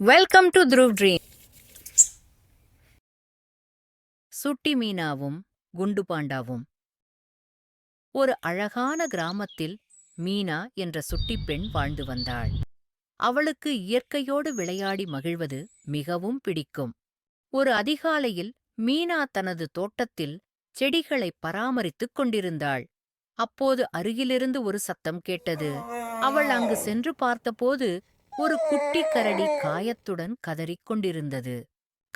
Welcome to Dhruv dream. சுட்டி மீனாவும் குண்டு பாண்டாவும். ஒரு அழகான கிராமத்தில் மீனா என்ற சுட்டிப் பெண் வாழ்ந்து வந்தாள். அவளுக்கு இயற்கையோடு விளையாடி மகிழ்வது மிகவும் பிடிக்கும். ஒரு அதிகாலையில் மீனா தனது தோட்டத்தில் செடிகளை பராமரித்துக் கொண்டிருந்தாள். அப்போது அருகிலிருந்து ஒரு சத்தம் கேட்டது. அவள் அங்கு சென்று பார்த்தபோது ஒரு குட்டி கரடி காயத்துடன் கதறிக் கொண்டிருந்தது.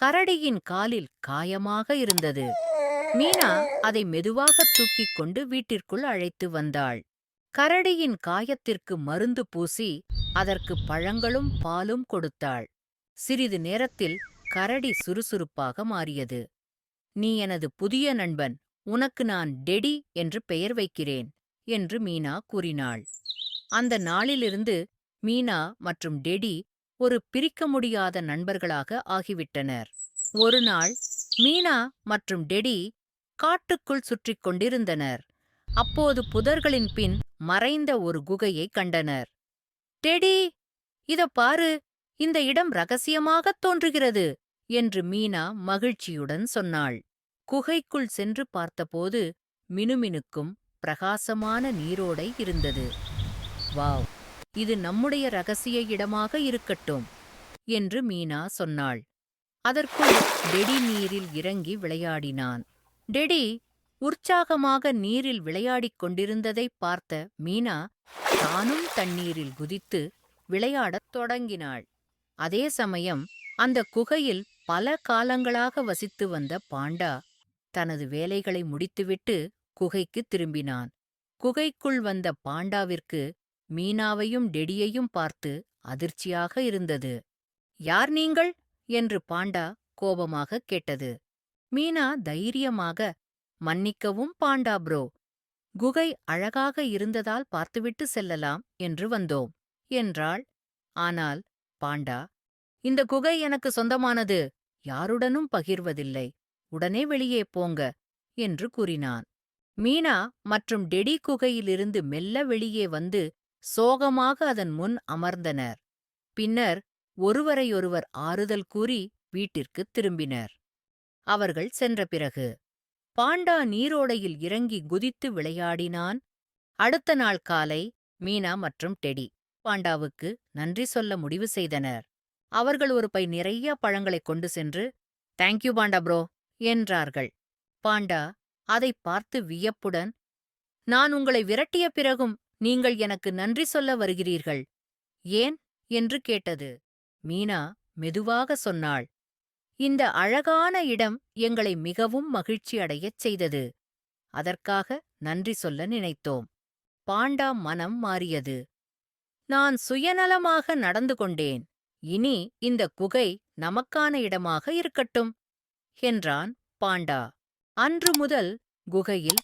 கரடியின் காலில் காயமாக இருந்தது. மீனா அதை மெதுவாக தூக்கிக் கொண்டு வீட்டிற்குள் அழைத்து வந்தாள். கரடியின் காயத்திற்கு மருந்து பூசி அதற்கு பழங்களும் பாலும் கொடுத்தாள். சிறிது நேரத்தில் கரடி சுறுசுறுப்பாக மாறியது. "நீ எனது புதிய நண்பன். உனக்கு நான் டெடி என்று பெயர் வைக்கிறேன்" என்று மீனா கூறினாள். அந்த நாளிலிருந்து மீனா மற்றும் டெடி ஒரு பிரிக்க முடியாத நண்பர்களாக ஆகிவிட்டனர். ஒரு நாள் மீனா மற்றும் டெடி காட்டுக்குள் சுற்றிக் கொண்டிருந்தனர். அப்போது புதர்களின் பின் மறைந்த ஒரு குகையை கண்டனர். "டெடி, இதோ பாரு, இந்த இடம் ரகசியமாகத் தோன்றுகிறது" என்று மீனா மகிழ்ச்சியுடன் சொன்னாள். குகைக்குள் சென்று பார்த்தபோது மினுமினுக்கும் பிரகாசமான நீரோடை இருந்தது. "வாவ், இது நம்முடைய ரகசிய இடமாக இருக்கட்டும்" என்று மீனா சொன்னாள். அதற்குள் டெடி நீரில் இறங்கி விளையாடினான். டெடி உற்சாகமாக நீரில் விளையாடிக் கொண்டிருந்ததைப் பார்த்த மீனா தானும் தண்ணீரில் குதித்து விளையாடத் தொடங்கினாள். அதே சமயம் அந்த குகையில் பல காலங்களாக வசித்து வந்த பாண்டா தனது வேலைகளை முடித்துவிட்டு குகைக்குத் திரும்பினான். குகைக்குள் வந்த பாண்டாவிற்கு மீனாவையும் டெடியையும் பார்த்து அதிர்ச்சியாக இருந்தது. "யார் நீங்கள்?" என்று பாண்டா கோபமாகக் கேட்டது. மீனா தைரியமாக, "மன்னிக்கவும் பாண்டா ப்ரோ, குகை அழகாக இருந்ததால் பார்த்துவிட்டு செல்லலாம் என்று வந்தோம்" என்றாள். ஆனால் பாண்டா, "இந்த குகை எனக்கு சொந்தமானது, யாருடனும் பகிர்வதில்லை, உடனே வெளியே போங்க" என்று கூறினான். மீனா மற்றும் டெடி குகையிலிருந்து மெல்ல வெளியே வந்து சோகமாக அதன் முன் அமர்ந்தனர். பின்னர் ஒருவரையொருவர் ஆறுதல் கூறி வீட்டிற்குத் திரும்பினர். அவர்கள் சென்ற பிறகு பாண்டா நீரோடையில் இறங்கி குதித்து விளையாடினான். அடுத்த நாள் காலை மீனா மற்றும் டெடி பாண்டாவுக்கு நன்றி சொல்ல முடிவு செய்தனர். அவர்கள் ஒரு பை நிறைய பழங்களைக் கொண்டு சென்று, "தேங்க்யூ பாண்டா ப்ரோ" என்றார்கள். பாண்டா அதைப் பார்த்து வியப்புடன், "நான் உங்களை விரட்டிய பிறகும் நீங்கள் எனக்கு நன்றி சொல்ல வருகிறீர்கள், ஏன்?" என்று கேட்டது. மீனா மெதுவாக சொன்னாள், "இந்த அழகான இடம் எங்களை மிகவும் மகிழ்ச்சி அடையச் செய்தது. அதற்காக நன்றி சொல்ல நினைத்தோம்." பாண்டா மனம் மாறியது. "நான் சுயநலமாக நடந்து கொண்டேன். இனி இந்த குகை நமக்கான இடமாக இருக்கட்டும்" என்றான் பாண்டா. அன்று முதல் குகையில்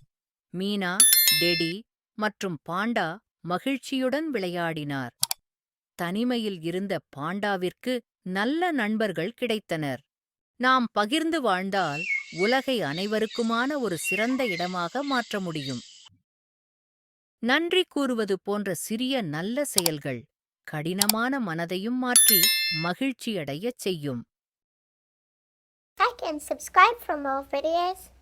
மீனா, டெடி மற்றும் பாண்டா மகிழ்ச்சியுடன் விளையாடினார். தனிமையில் இருந்த பாண்டாவிற்கு நல்ல நண்பர்கள் கிடைத்தனர். நாம் பகிர்ந்து வாழ்ந்தால் உலகை அனைவருக்குமான ஒரு சிறந்த இடமாக மாற்ற முடியும். நன்றி கூறுவது போன்ற சிறிய நல்ல செயல்கள் கடினமான மனதையும் மாற்றி மகிழ்ச்சியடையச் செய்யும். Like and subscribe for more videos.